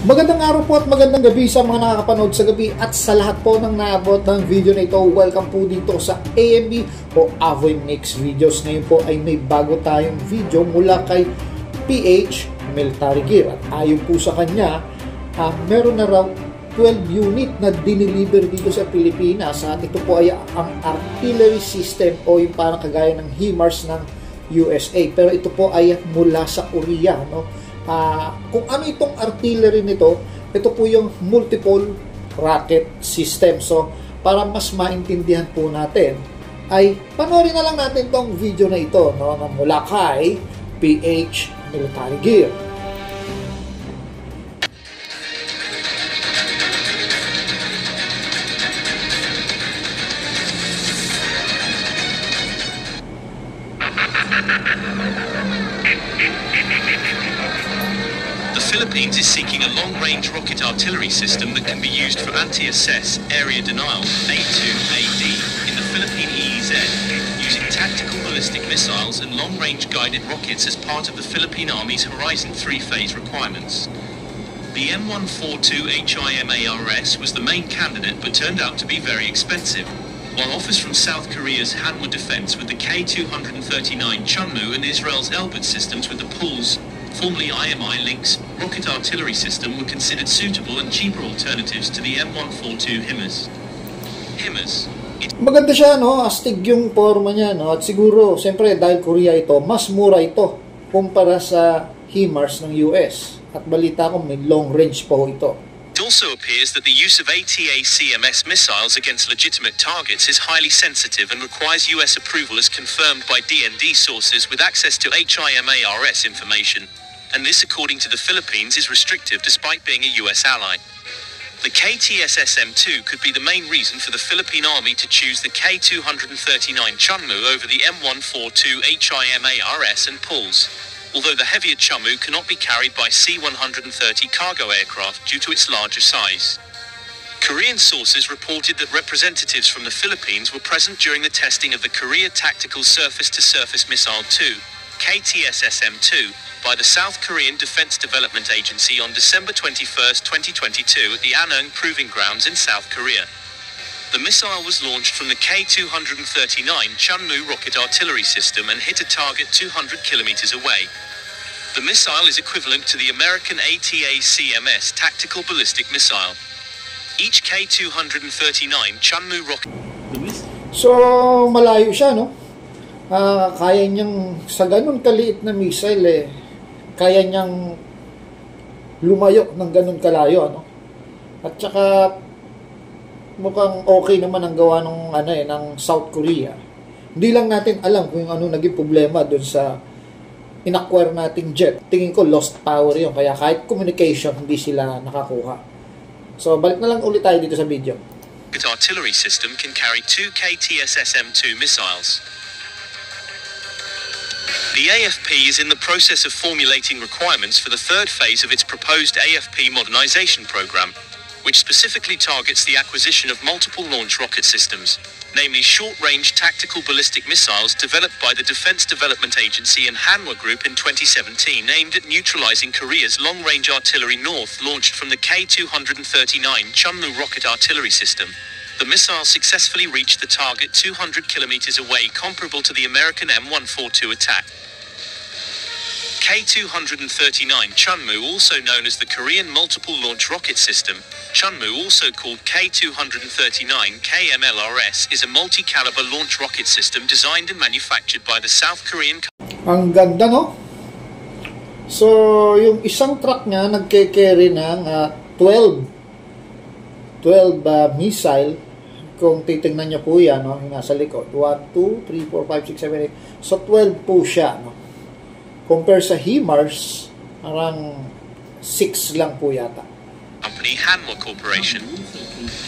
Magandang araw po at magandang gabi sa mga nakakapanood sa gabi at sa lahat po ng naabot ng video na ito. Welcome po dito sa AMB o Avoy Mix Videos. Ngayon po ay may bago tayong video mula kay PH Military Gear. At ayon po sa kanya, meron na raw 12 unit na dineliver dito sa Pilipinas. At ito po ay ang artillery system o yung parang kagaya ng HIMARS ng USA. Pero ito po ay mula sa Korea, no? Kung ano itong artillery nito, ito po yung multiple rocket system. So, para mas maintindihan po natin, ay panoorin na lang natin itong video na ito, no, na mula kay PH Military Gear. The Philippines is seeking a long-range rocket artillery system that can be used for anti-assess area denial A2AD in the Philippine EEZ, using tactical ballistic missiles and long-range guided rockets as part of the Philippine Army's Horizon 3 phase requirements. The M142 HIMARS was the main candidate but turned out to be very expensive, while offers from South Korea's Hanwha Defense with the K239 Chunmoo and Israel's Elbit systems with the PULS, formerly IMI Lynx, rocket artillery system were considered suitable and cheaper alternatives to the M142 HIMARS. Maganda siya, no? Astig yung forma niya, no? At siguro, siyempre, dahil Korea ito, mas mura ito kumpara sa HIMARS ng US. At balita ko, may long range po ito. It also appears that the use of ATACMS missiles against legitimate targets is highly sensitive and requires US approval as confirmed by DND sources with access to HIMARS information, and this, according to the Philippines, is restrictive despite being a US ally. The KTSSM-2 could be the main reason for the Philippine Army to choose the K239 Chunmoo over the M142 HIMARS and PULS, although the heavier Chunmoo cannot be carried by C-130 cargo aircraft due to its larger size. Korean sources reported that representatives from the Philippines were present during the testing of the Korea Tactical Surface-to-Surface Missile 2, KTSSM-2, by the South Korean Defense Development Agency on December 21, 2022 at the Anung Proving Grounds in South Korea. The missile was launched from the K239 Chunmoo rocket artillery system and hit a target 200 kilometers away. The missile is equivalent to the American ATACMS tactical ballistic missile. Each K239 Chunmoo rocket... So, malayo siya, no? Kaya niyang, sa ganun kaliit na missile, kaya niyang lumayo ng ganun kalayo, no? At saka, mukhang okay naman ang gawa ng South Korea. Hindi lang natin alam kung ano naging problema doon sa in-acquire nating jet. Tingin ko lost power yun, kaya kahit communication hindi sila nakakuha. So balik na lang ulit tayo dito sa video. The artillery system can carry 2 KTSSM-2 missiles. The AFP is in the process of formulating requirements for the third phase of its proposed AFP modernization program, which specifically targets the acquisition of multiple launch rocket systems, namely short-range tactical ballistic missiles developed by the Defense Development Agency and Hanwha Group in 2017 aimed at neutralizing Korea's long-range artillery north launched from the K239 Chunmoo rocket artillery system. The missile successfully reached the target 200 kilometers away, comparable to the American M142 attack. K239 Chunmoo, also known as the Korean Multiple Launch Rocket System, Chunmoo, also called K239 KMLRS, is a multi-caliber launch rocket system designed and manufactured by the South Korean... Ang ganda, no? So, yung isang truck niya nagke-carry ng 12 missile. Kung titingnan niyo po yan, no? Yung nasa likod. 1, 2, 3, 4, 5, 6, 7, 8. So, 12 po siya, no? Compare sa HIMARS, parang 6 lang po yata. Company Hanwha Corporation.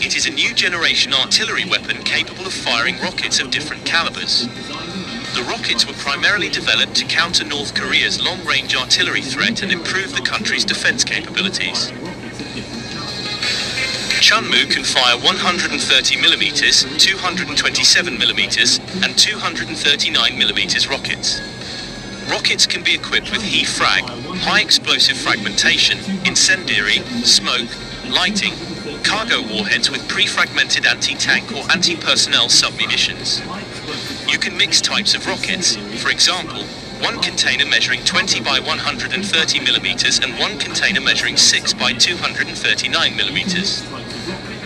It is a new generation artillery weapon capable of firing rockets of different calibers. The rockets were primarily developed to counter North Korea's long-range artillery threat and improve the country's defense capabilities. Chunmoo can fire 130mm, 227mm, and 239mm rockets. Rockets can be equipped with HE-frag, high explosive fragmentation, incendiary, smoke, lighting, cargo warheads with pre-fragmented anti-tank or anti-personnel submunitions. You can mix types of rockets, for example, one container measuring 20 by 130 millimeters and one container measuring 6 by 239 millimeters.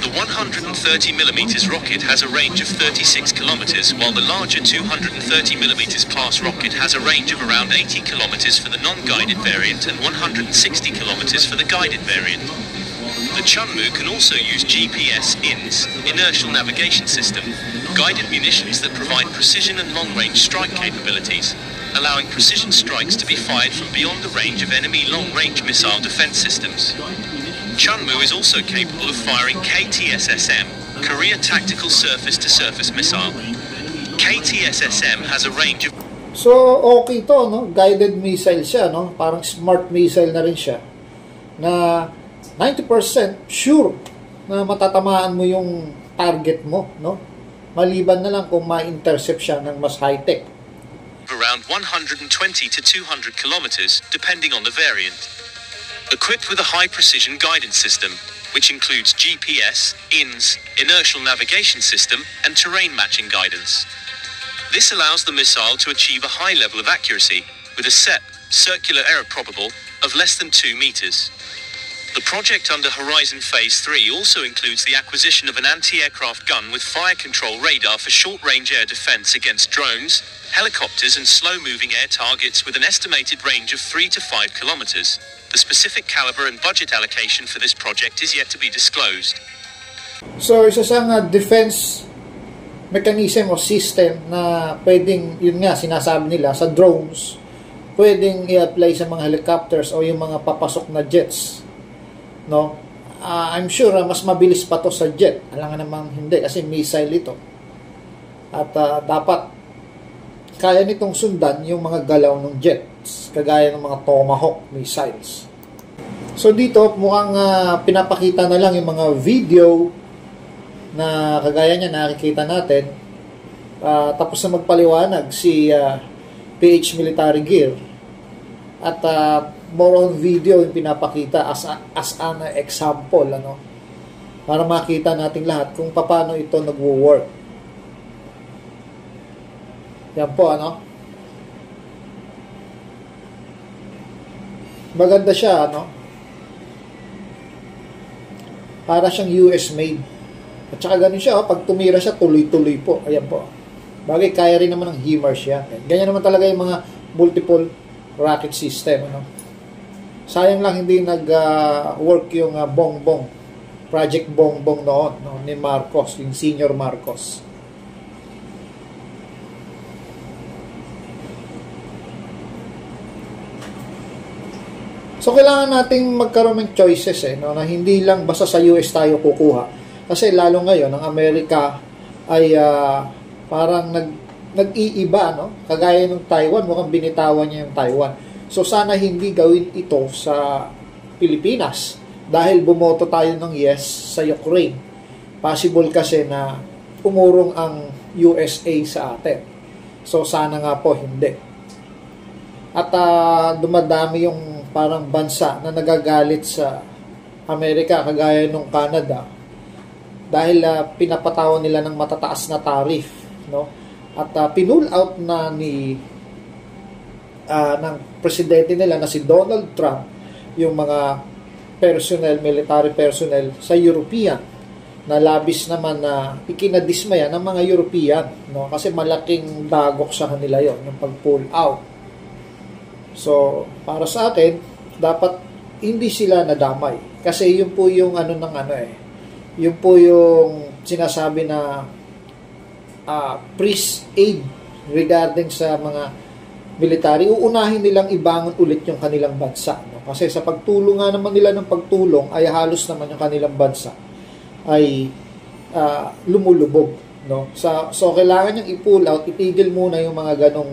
The 130mm rocket has a range of 36 kilometers, while the larger 230mm class rocket has a range of around 80 kilometers for the non-guided variant and 160 kilometers for the guided variant. The Chunmoo can also use GPS INS, Inertial Navigation System, guided munitions that provide precision and long-range strike capabilities, allowing precision strikes to be fired from beyond the range of enemy long-range missile defense systems. Chunmoo is also capable of firing KTSSM, Korea Tactical Surface-to-Surface Missile. KTSSM has a range of... So, okay to, no? Guided missile siya, no? Parang smart missile na rin siya. Na 90% sure na matatamaan mo yung target mo, no? Maliban na lang kung ma-intercept siya ng mas high-tech. Around 120 to 200 kilometers, depending on the variant. Equipped with a high-precision guidance system, which includes GPS, INS, Inertial Navigation System, and terrain matching guidance. This allows the missile to achieve a high level of accuracy, with a set, circular error probable, of less than 2 meters. The project under Horizon Phase 3 also includes the acquisition of an anti-aircraft gun with fire control radar for short-range air defense against drones, helicopters and slow-moving air targets with an estimated range of 3 to 5 kilometers. The specific caliber and budget allocation for this project is yet to be disclosed. So, isa siyang defense mechanism o system na pwedeng, yun nga, sinasabi nila, sa drones, pwedeng i-apply sa mga helicopters o yung mga papasok na jets. No? I'm sure mas mabilis pa to sa jet. Alangan namang hindi kasi missile ito. At dapat kaya nitong sundan yung mga galaw ng jets, kagaya ng mga Tomahawk missiles. So dito mukhang pinapakita na lang yung mga video na kagaya niya nakikita natin. Tapos na magpaliwanag si PH Military Gear. At more on video yung pinapakita as an example, ano, para makita natin lahat kung paano ito nagwo-work. Yan po, ano. Maganda siya, ano. Para siyang US made. At saka ganun siya, pag tumira siya, tuloy-tuloy po. Ayan po. Bagay, kaya rin naman ng HIMARS siya. Ganyan naman talaga yung mga multiple rocket system, ano. Sayang lang hindi nag-work yung Bongbong, Project Bongbong noon, no, ni Marcos, yung Senior Marcos. So, kailangan nating magkaroon ng choices, no, na hindi lang basta sa US tayo kukuha. Kasi lalo ngayon, ang Amerika ay parang nag-iiba, no? Kagaya ng Taiwan, mukhang binitawan niya yung Taiwan. So, sana hindi gawin ito sa Pilipinas dahil bumoto tayo ng yes sa Ukraine. Possible kasi na umurong ang USA sa atin. So, sana nga po hindi. At dumadami yung parang bansa na nagagalit sa Amerika, kagaya ng Canada, dahil pinapatawan nila ng matataas na tariff, no? At pinull out na ng presidente nila na si Donald Trump yung mga personnel, military personnel sa European, na labis naman na ikinadismaya ng mga European, no? Kasi malaking dagok sa kanila yon yung pag-pull out. So, para sa akin, dapat hindi sila nadamay. Kasi yun po yung yun po yung sinasabi na pre-aid regarding sa mga military. Uunahin nilang ibangon ulit yung kanilang bansa. No? Kasi sa pagtulong nga naman nila ng pagtulong, ay halos naman yung kanilang bansa ay lumulubog. No? So, kailangan niyang i-pull out, itigil muna yung mga ganong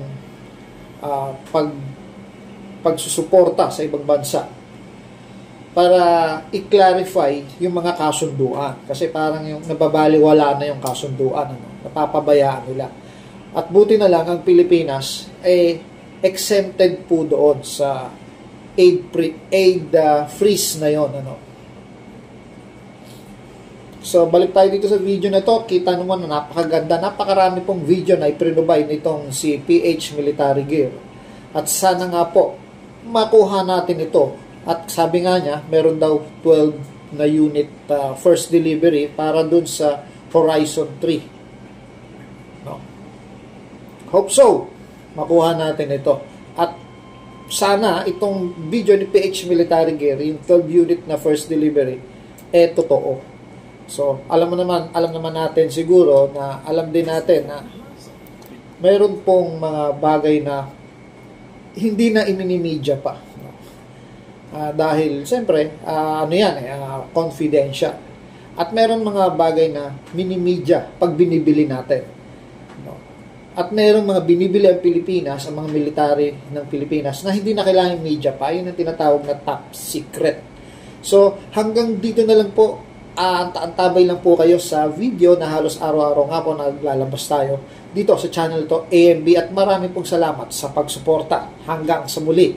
pagsusuporta sa ibang bansa para i-clarify yung mga kasunduan. Kasi parang yung nababaliwala na yung kasunduan, ano? Napapabayaan nila. At buti na lang ang Pilipinas, exempted po doon sa aid freeze na yon, ano. So, balik tayo dito sa video na to. Kita naman na napakaganda. Napakarami pong video na i-provide nitong si PH Military Gear. At sana nga po, makuha natin ito. At sabi nga niya, meron daw 12 na unit first delivery para dun sa Horizon 3. No? Hope so, makuha natin ito. At sana itong video ni PH Military Gear, yung 12 unit na first delivery, totoo. So, alam naman natin siguro na alam din natin na mayroon pong mga bagay na hindi na iminimedya pa. Dahil, siyempre, confidential. At mayroon mga bagay na minimedya pag binibili natin. At mayroon mga binibili ang Pilipinas, ang mga military ng Pilipinas na hindi na kailangan media pa. Yun ang tinatawag na top secret. So, hanggang dito na lang po. Antabay lang po kayo sa video na halos araw-araw nga po naglalabas tayo dito sa channel to AMB, at marami pong salamat sa pagsuporta. Hanggang sa muli.